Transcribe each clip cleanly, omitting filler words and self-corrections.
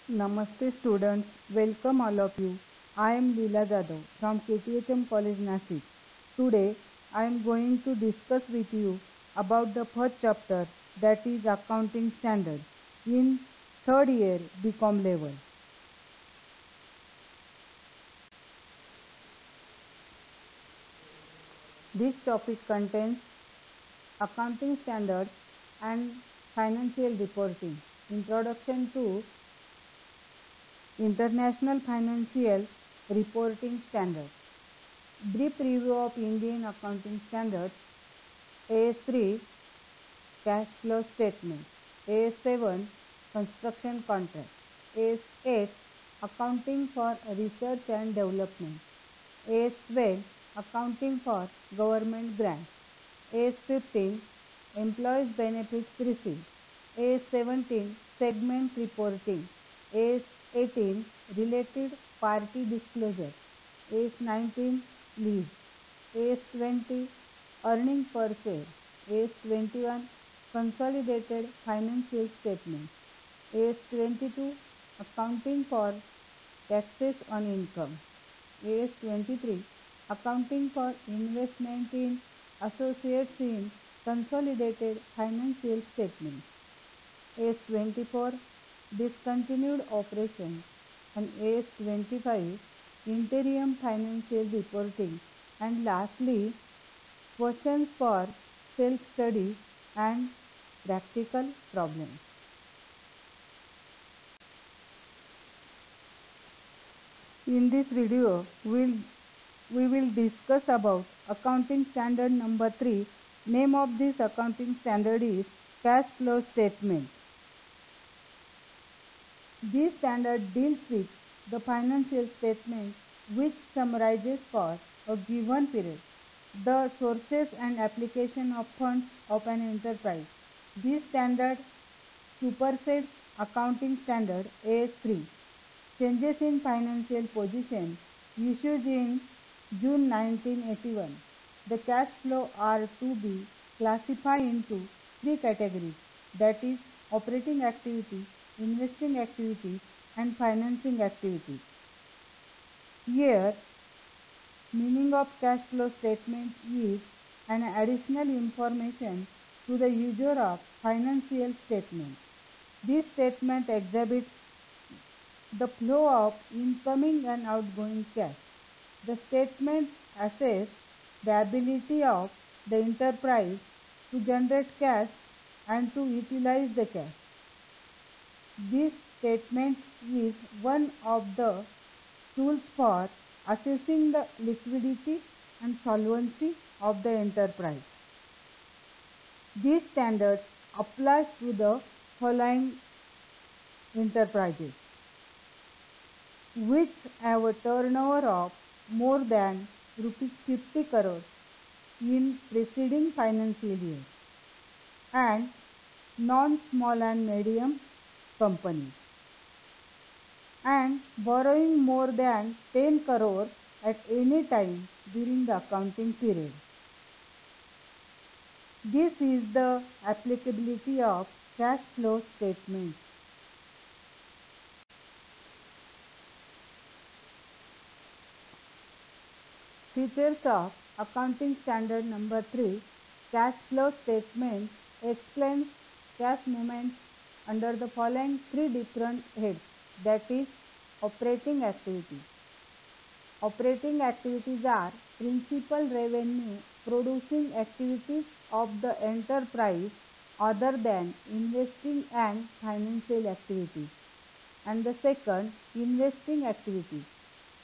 Namaste students, welcome all of you. I am Leela Jadhav from KTHM College Nasik. Today I am going to discuss with you about the first chapter, that is Accounting Standards in third year BCom level. This topic contains accounting standards and financial reporting, introduction to International Financial Reporting Standards, brief review of Indian Accounting Standards, AS3 Cash Flow Statement, AS7 Construction Contract, AS8 Accounting for Research and Development, AS12 Accounting for Government Grants, AS15 Employees Benefits Received, AS17 Segment Reporting, AS18 Related Party Disclosure, AS19 Lease, AS20 Earnings per Share, AS21 Consolidated Financial Statements, AS22 Accounting for Taxes on Income, AS23 Accounting for Investment in Associates in Consolidated Financial Statements, AS24 Discontinued Operations, and AS25 Interim Financial Reporting, and lastly questions for self-study and practical problems. In this video, we will discuss about accounting standard number 3. Name of this accounting standard is Cash Flow Statement. This standard deals with the financial statement which summarizes for a given period the sources and application of funds of an enterprise. This standard supersedes accounting standard AS3. Changes in financial position issued in June 1981. The cash flow are to be classified into three categories, that is operating activity, investing activity, and financing activity. Here, meaning of cash flow statement is an additional information to the user of financial statement. This statement exhibits the flow of incoming and outgoing cash. The statement assesses the ability of the enterprise to generate cash and to utilize the cash. This statement is one of the tools for assessing the liquidity and solvency of the enterprise. This standard applies to the following enterprises which have a turnover of more than rupees 50 crores in preceding financial year, and non-small and medium companies, and borrowing more than 10 crores at any time during the accounting period. This is the applicability of cash flow statement. Features of accounting standard number 3 cash flow statement explains cash movements under the following three different heads, that is operating activities. Operating activities are principal revenue producing activities of the enterprise other than investing and financial activities. And the second, investing activities.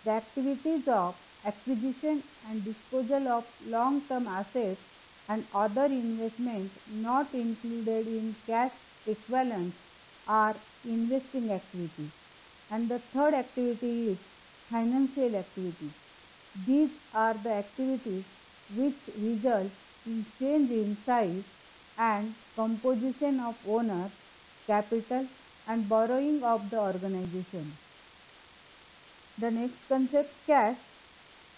The activities of acquisition and disposal of long-term assets and other investments not included in cash equivalents are investing activities. And the third activity is financial activities. These are the activities which result in change in size and composition of owners, capital, and borrowing of the organization. The next concept, cash.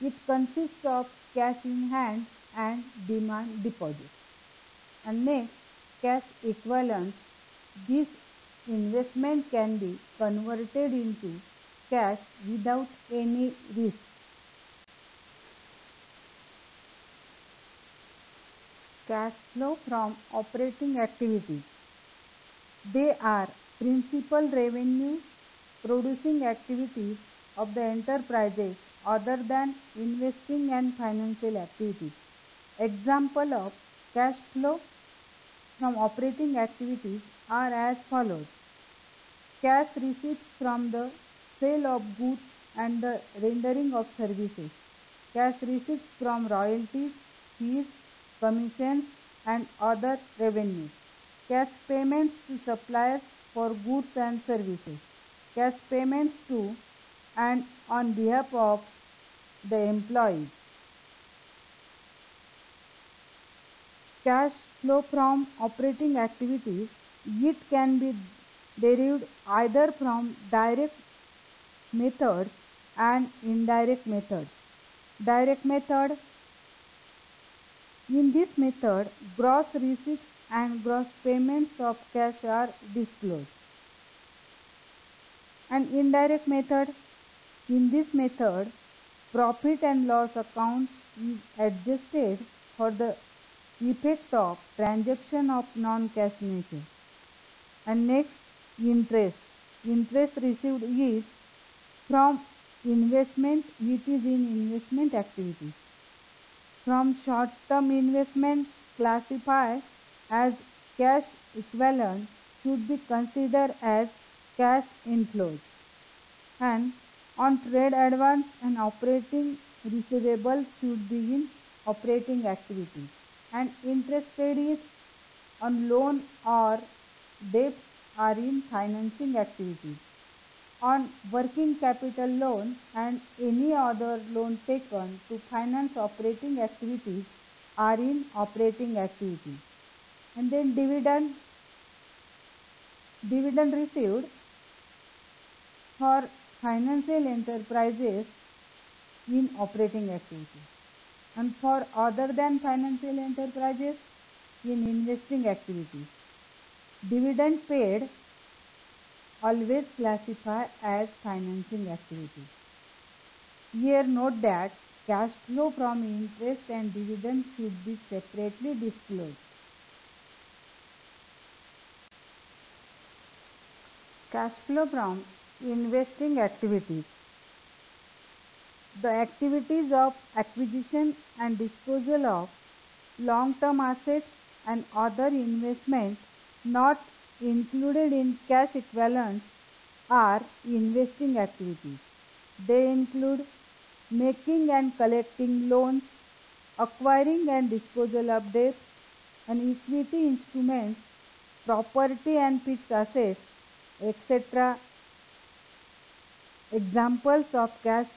It consists of cash in hand and demand deposits. And next, cash equivalents. These investment can be converted into cash without any risk. Cash flow from operating activities. They are principal revenue producing activities of the enterprises other than investing and financial activities. Example of cash flow from operating activities are as follows. Cash receipts from the sale of goods and the rendering of services. Cash receipts from royalties, fees, commissions and other revenues. Cash payments to suppliers for goods and services. Cash payments to and on behalf of the employees. Cash flow from operating activities, it can be derived either from direct methods and indirect methods. Direct method. In this method, gross receipts and gross payments of cash are disclosed. And indirect method. In this method, profit and loss account is adjusted for the effect of transaction of non-cash nature. And next, interest. Interest received is from investment, it is in investment activities. From short-term investment classified as cash equivalent should be considered as cash inflows. And on trade advance and operating receivables should be in operating activities. And interest paid is on loan or debts are in financing activities. On working capital loan and any other loan taken to finance operating activities are in operating activities. And then dividend received for financial enterprises in operating activities, and for other than financial enterprises in investing activities. Dividend paid always classify as financing activities. Here note that cash flow from interest and dividend should be separately disclosed. Cash flow from investing activities. The activities of acquisition and disposal of long-term assets and other investments not included in cash equivalents are investing activities. They include making and collecting loans, acquiring and disposal of debts, and equity instruments, property and fixed assets, etc. Examples of cash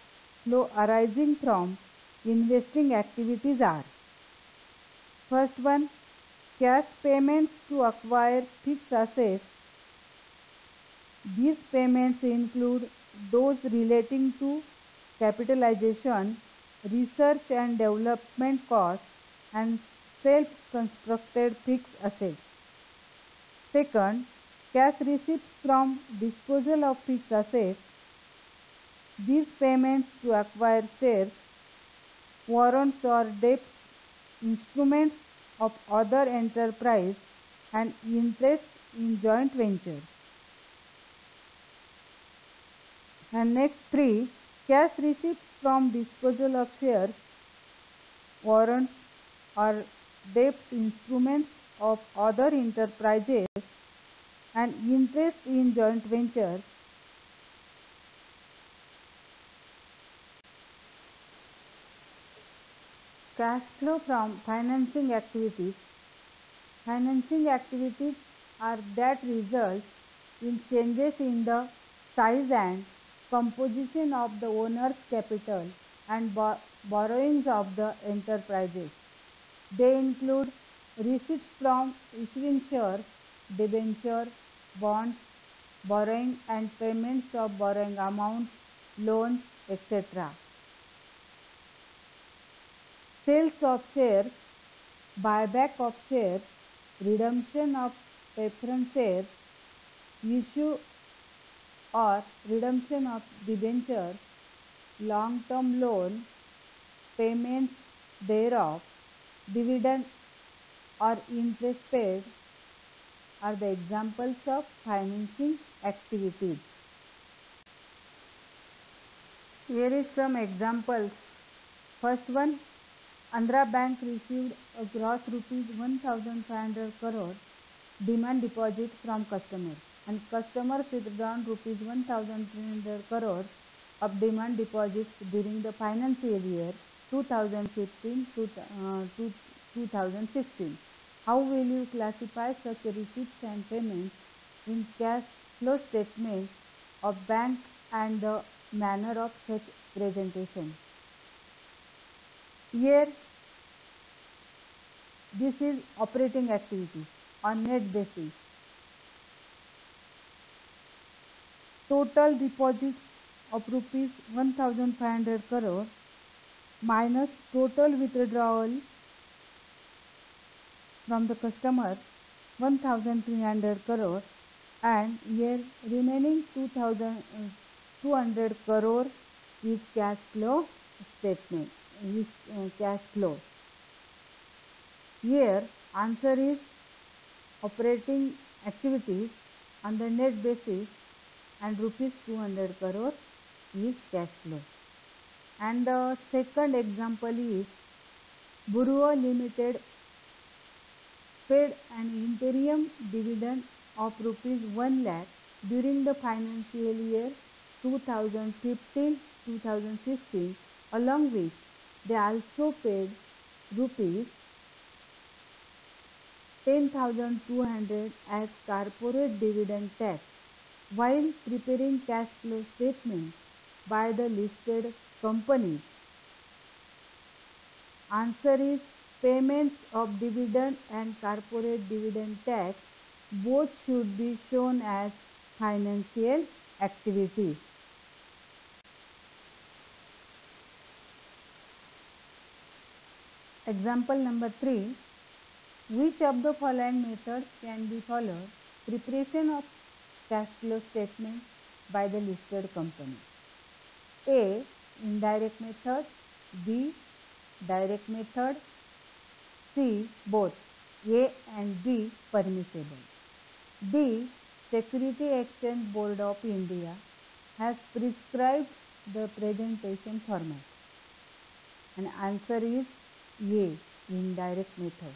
flow arising from investing activities are: first one, cash payments to acquire fixed assets. These payments include those relating to capitalization, research and development costs, and self-constructed fixed assets. Second, cash receipts from disposal of fixed assets. These payments to acquire shares, warrants or debts, instruments of other enterprise, and interest in joint venture. And next three, cash receipts from disposal of shares, warrants or debts, instruments of other enterprises, and interest in joint ventures. Cash flow from financing activities. Financing activities are that result in changes in the size and composition of the owner's capital and borrowings of the enterprises. They include receipts from issuing shares, debenture, bonds, borrowing and payments of borrowing amounts, loans, etc. Sales of shares, buyback of shares, redemption of preference shares, issue or redemption of debenture, long-term loan, payments thereof, dividend or interest paid are the examples of financing activities. Here is some examples. First one, Andhra Bank received a gross rupees 1,500 crore demand deposit from customers, and customers withdrawn rupees 1,300 crore of demand deposits during the financial year 2015 to 2016. How will you classify such receipts and payments in cash flow statement of bank and the manner of such presentation? Here, this is operating activity on net basis. Total deposits of rupees 1,500 crore minus total withdrawal from the customer 1,300 crore, and here remaining 2,200 crore is cash flow statement, is cash flow. Here answer is operating activities on the net basis and rupees 200 crore is cash flow. And the second example is Burua Limited paid an interim dividend of rupees 1 lakh during the financial year 2015-2016, along with they also paid rupees 10,200 as corporate dividend tax while preparing cash flow statement by the listed company. Answer is payments of dividend and corporate dividend tax both should be shown as financial activities. Example number 3. Which of the following methods can be followed? Preparation of cash flow statement by the listed company. A. Indirect method. B. Direct method. C. Both. A and B permissible. D. Security Exchange Board of India has prescribed the presentation format. And answer is A. Indirect method.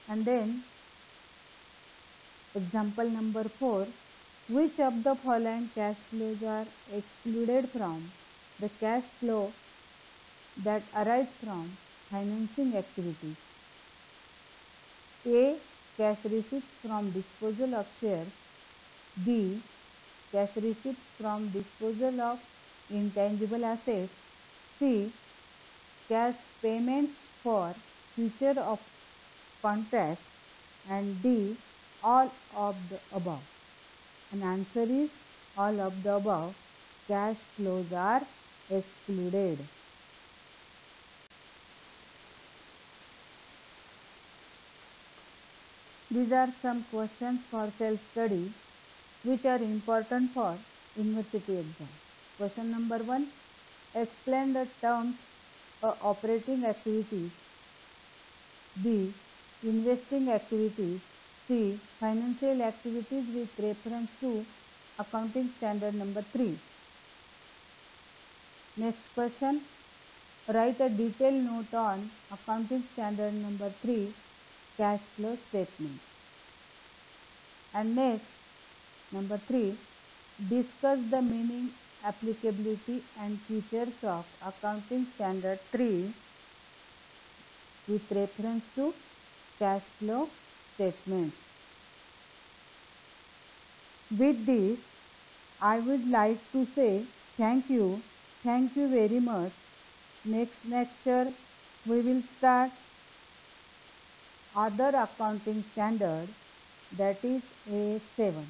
And then example number 4. Which of the following cash flows are excluded from the cash flow that arise from financing activities? A. Cash receipts from disposal of shares. B. Cash receipts from disposal of intangible assets. C. Cash payments for future of contracts. And D. All of the above. And answer is all of the above. Cash flows are excluded. These are some questions for self-study which are important for university exam. Question number 1. Explain the terms of operating activities. B. Investing activities. C. Financial activities with reference to accounting standard number 3. Next question. Write a detailed note on accounting standard number 3, cash flow statement. And next, number 3, discuss the meaning, applicability and features of accounting standard 3 with reference to cash flow statements. With this, I would like to say thank you very much. Next lecture we will start other accounting standard, that is A7.